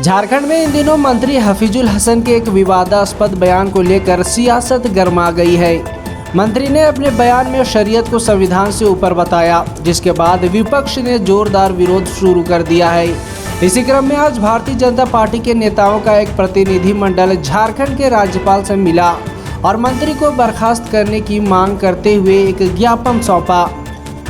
झारखंड में इन दिनों मंत्री हफीजुल हसन के एक विवादास्पद बयान को लेकर सियासत गर्मा गई है। मंत्री ने अपने बयान में शरीयत को संविधान से ऊपर बताया, जिसके बाद विपक्ष ने जोरदार विरोध शुरू कर दिया है। इसी क्रम में आज भारतीय जनता पार्टी के नेताओं का एक प्रतिनिधिमंडल झारखंड के राज्यपाल से मिला और मंत्री को बर्खास्त करने की मांग करते हुए एक ज्ञापन सौंपा।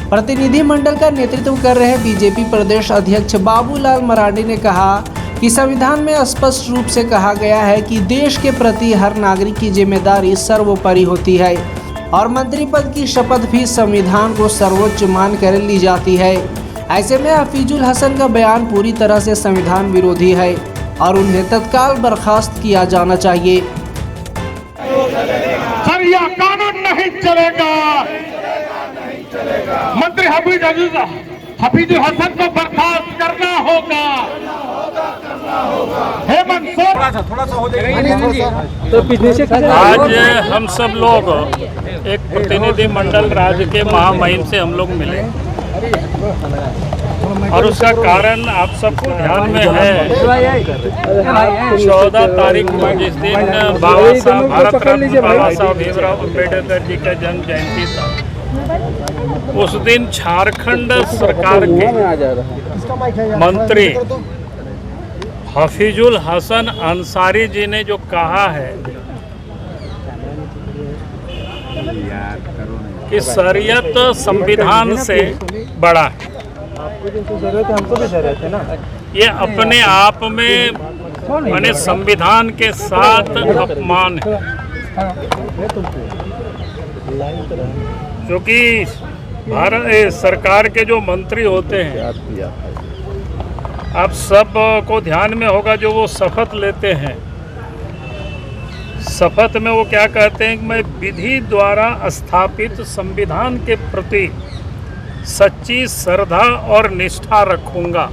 प्रतिनिधिमंडल का नेतृत्व कर रहे बीजेपी प्रदेश अध्यक्ष बाबूलाल मरांडी ने कहा कि संविधान में स्पष्ट रूप से कहा गया है कि देश के प्रति हर नागरिक की जिम्मेदारी सर्वोपरि होती है और मंत्री पद की शपथ भी संविधान को सर्वोच्च मानकर ली जाती है। ऐसे में हफीजुल हसन का बयान पूरी तरह से संविधान विरोधी है और उन्हें तत्काल बर्खास्त किया जाना चाहिए। सर, यह कानून नहीं चलेगा। मंत्री हफीजुल हसन को बर्खास्त करना होगा। हेमंत सोरेन थोड़ा सा हो जाएगा। तो पीछे से आज हम सब लोग एक प्रतिनिधि मंडल राज्य के महामहिम से हम लोग मिले और उसका कारण आप सबको ध्यान में है। 14 तारीख को जिस दिन भारत रत्न बाबा साहब भीमराव अम्बेडकर जी का जन्म जयंती था, उस दिन झारखंड सरकार के मंत्री हफीजुल हसन अंसारी जी ने जो कहा है कि शरीयत संविधान से बड़ा है, ये अपने आप में माने संविधान के साथ अपमान है। क्योंकि भारत सरकार के जो मंत्री होते हैं, आप सब को ध्यान में होगा, जो वो शपथ लेते हैं, शपथ में वो क्या कहते हैं कि मैं विधि द्वारा स्थापित संविधान के प्रति सच्ची श्रद्धा और निष्ठा रखूंगा।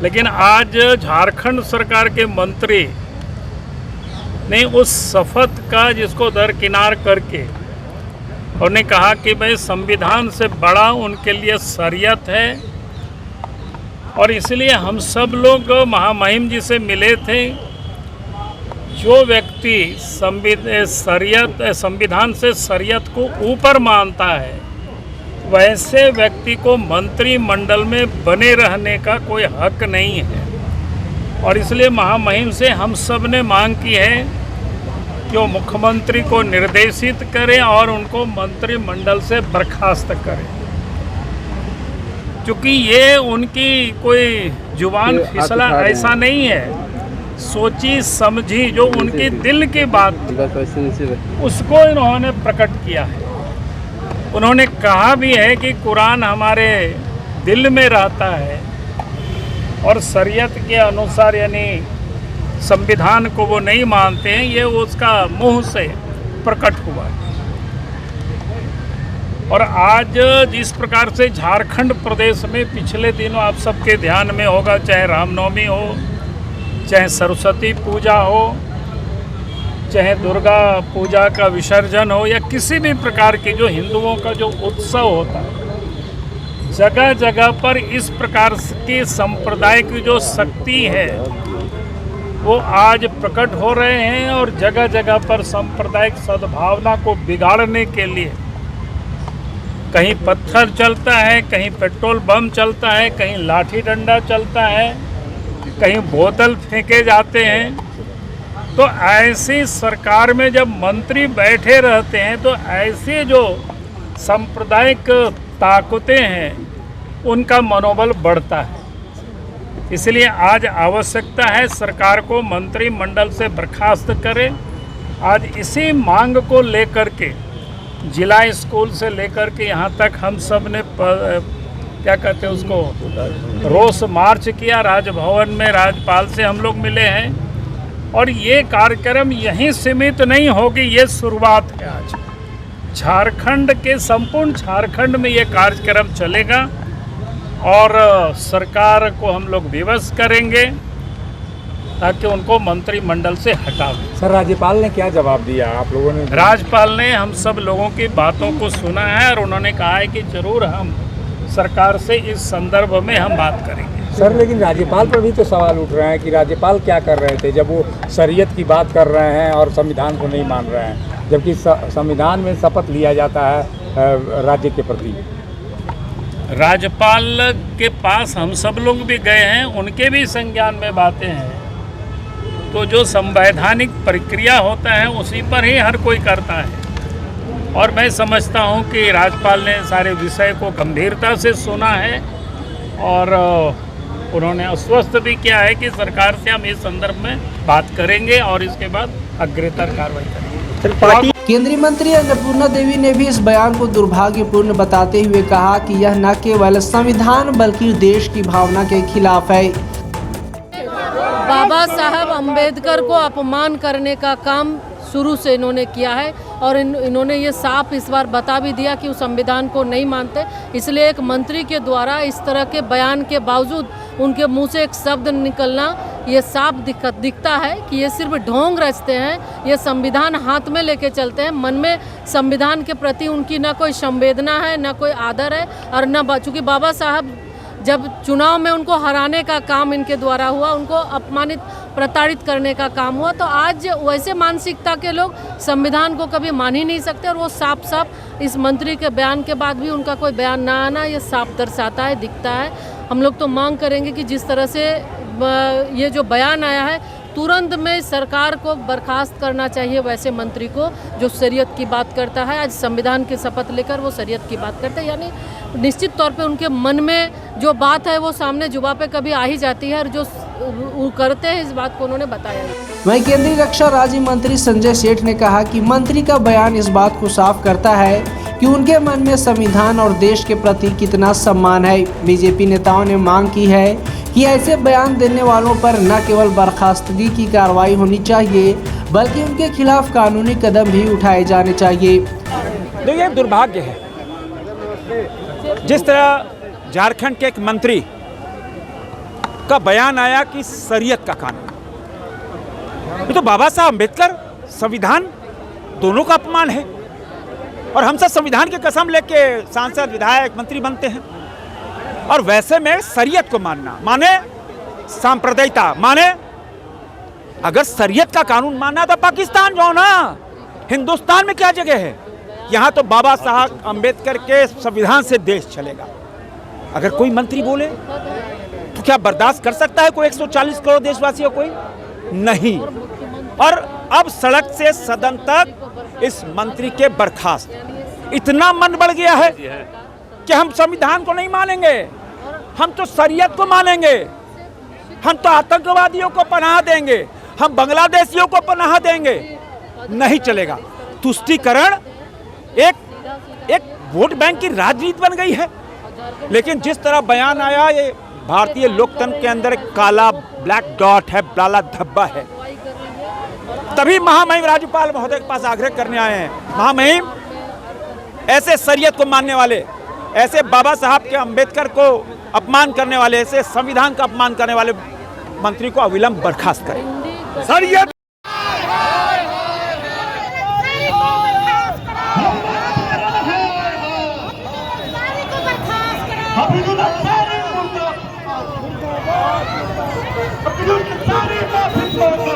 लेकिन आज झारखंड सरकार के मंत्री ने उस शपथ का जिसको दरकिनार करके उन्होंने कहा कि भाई संविधान से बड़ा उनके लिए शरीयत है और इसलिए हम सब लोग महामहिम जी से मिले थे। जो व्यक्ति संविधान से शरीयत को ऊपर मानता है, वैसे व्यक्ति को मंत्रिमंडल में बने रहने का कोई हक नहीं है और इसलिए महामहिम से हम सब ने मांग की है कि वो मुख्यमंत्री को निर्देशित करें और उनको मंत्रिमंडल से बर्खास्त करें, क्योंकि ये उनकी कोई जुबान फिसला ऐसा नहीं है। सोची समझी जो उनकी दिल की बात थी, उसको इन्होंने प्रकट किया है। उन्होंने कहा भी है कि कुरान हमारे दिल में रहता है और शरीयत के अनुसार यानी संविधान को वो नहीं मानते हैं, ये उसका मुंह से प्रकट हुआ है। और आज जिस प्रकार से झारखंड प्रदेश में पिछले दिनों आप सबके ध्यान में होगा, चाहे रामनवमी हो, चाहे सरस्वती पूजा हो, चाहे दुर्गा पूजा का विसर्जन हो या किसी भी प्रकार की जो हिंदुओं का जो उत्सव होता है, जगह जगह पर इस प्रकार की संप्रदाय की जो शक्ति है वो आज प्रकट हो रहे हैं और जगह जगह पर सांप्रदायिक सद्भावना को बिगाड़ने के लिए कहीं पत्थर चलता है, कहीं पेट्रोल बम चलता है, कहीं लाठी डंडा चलता है, कहीं बोतल फेंके जाते हैं। तो ऐसी सरकार में जब मंत्री बैठे रहते हैं तो ऐसे जो सांप्रदायिक ताकतें हैं उनका मनोबल बढ़ता है। इसलिए आज आवश्यकता है सरकार को मंत्रिमंडल से बर्खास्त करें। आज इसी मांग को लेकर के जिला स्कूल से लेकर के यहाँ तक हम सब ने क्या कहते हैं उसको रोष मार्च किया। राजभवन में राज्यपाल से हम लोग मिले हैं और ये कार्यक्रम यहीं सीमित नहीं होगी, ये शुरुआत है। आज झारखंड के संपूर्ण झारखंड में ये कार्यक्रम चलेगा और सरकार को हम लोग विवश करेंगे ताकि उनको मंत्रिमंडल से हटा दें। सर, राज्यपाल ने क्या जवाब दिया आप लोगों ने? राज्यपाल ने हम सब लोगों की बातों को सुना है और उन्होंने कहा है कि जरूर हम सरकार से इस संदर्भ में हम बात करेंगे। सर लेकिन राज्यपाल पर भी तो सवाल उठ रहे हैं कि राज्यपाल क्या कर रहे थे जब वो शरीयत की बात कर रहे हैं और संविधान को नहीं मान रहे हैं, जबकि संविधान में शपथ लिया जाता है राज्य के प्रति। राज्यपाल के पास हम सब लोग भी गए हैं, उनके भी संज्ञान में बातें हैं। तो जो संवैधानिक प्रक्रिया होता है उसी पर ही हर कोई करता है, और मैं समझता हूं कि राज्यपाल ने सारे विषय को गंभीरता से सुना है और उन्होंने आश्वस्त भी किया है कि सरकार से हम इस संदर्भ में बात करेंगे और इसके बाद अग्रतर कार्रवाई करेंगे। केंद्रीय मंत्री अन्नपूर्णा देवी ने भी इस बयान को दुर्भाग्यपूर्ण बताते हुए कहा कि यह न केवल संविधान बल्कि देश की भावना के खिलाफ है। बाबा साहब अंबेडकर को अपमान करने का काम शुरू से इन्होंने किया है और इन्होंने ये साफ इस बार बता भी दिया कि वो संविधान को नहीं मानते। इसलिए एक मंत्री के द्वारा इस तरह के बयान के बावजूद उनके मुंह से एक शब्द निकलना ये साफ दिखता है कि ये सिर्फ ढोंग रचते हैं। ये संविधान हाथ में लेके चलते हैं, मन में संविधान के प्रति उनकी ना कोई संवेदना है, ना कोई आदर है और न चूँकि बाबा साहब जब चुनाव में उनको हराने का काम इनके द्वारा हुआ, उनको अपमानित प्रताड़ित करने का काम हुआ, तो आज वैसे मानसिकता के लोग संविधान को कभी मान ही नहीं सकते। और वो साफ साफ इस मंत्री के बयान के बाद भी उनका कोई बयान ना आना ये साफ दर्शाता है, दिखता है। हम लोग तो मांग करेंगे कि जिस तरह से ये जो बयान आया है तुरंत में सरकार को बर्खास्त करना चाहिए वैसे मंत्री को जो शरीयत की बात करता है। आज संविधान की शपथ लेकर वो शरीयत की बात करते हैं, यानी निश्चित तौर पे उनके मन में जो बात है वो सामने जुबां पे कभी आ ही जाती है और जो वो करते हैं इस बात को उन्होंने बताया। वहीं केंद्रीय रक्षा राज्य मंत्री संजय सेठ ने कहा कि मंत्री का बयान इस बात को साफ करता है कि उनके मन में संविधान और देश के प्रति कितना सम्मान है। बीजेपी नेताओं ने मांग की है कि ऐसे बयान देने वालों पर न केवल बर्खास्तगी की कार्रवाई होनी चाहिए बल्कि उनके खिलाफ कानूनी कदम भी उठाए जाने चाहिए। देखिए, दुर्भाग्य है जिस तरह झारखंड के एक मंत्री का बयान आया कि शरीयत का कानून, ये तो बाबा साहब अम्बेडकर संविधान दोनों का अपमान है। और हम सब संविधान की कसम लेके सांसद विधायक मंत्री बनते हैं, और वैसे में शरीयत को मानना माने सांप्रदायिकता माने, अगर शरीयत का कानून मानना तो पाकिस्तान जाओ ना, हिंदुस्तान में क्या जगह है? यहाँ तो बाबा साहब अम्बेडकर के संविधान से देश चलेगा। अगर कोई मंत्री बोले तो क्या बर्दाश्त कर सकता है कोई 140 करोड़ देशवासियों? कोई नहीं। और अब सड़क से सदन तक इस मंत्री के बर्खास्त इतना मन बढ़ गया है कि हम संविधान को नहीं मानेंगे, हम तो शरीयत को मानेंगे, हम तो आतंकवादियों को पनाह देंगे, हम बांग्लादेशियों को पनाह देंगे। नहीं चलेगा। तुष्टीकरण एक वोट बैंक की राजनीति बन गई है। लेकिन जिस तरह बयान आया, ये भारतीय लोकतंत्र के अंदर एक काला ब्लैक डॉट है, काला धब्बा है। तभी महामहिम राज्यपाल महोदय के पास आग्रह करने आए हैं, महामहिम ऐसे शरीयत को मानने वाले, ऐसे बाबा साहब के अम्बेडकर को अपमान करने वाले, ऐसे संविधान का अपमान करने वाले मंत्री को अविलंब बर्खास्त करें। शरीयत हफीजुल हसन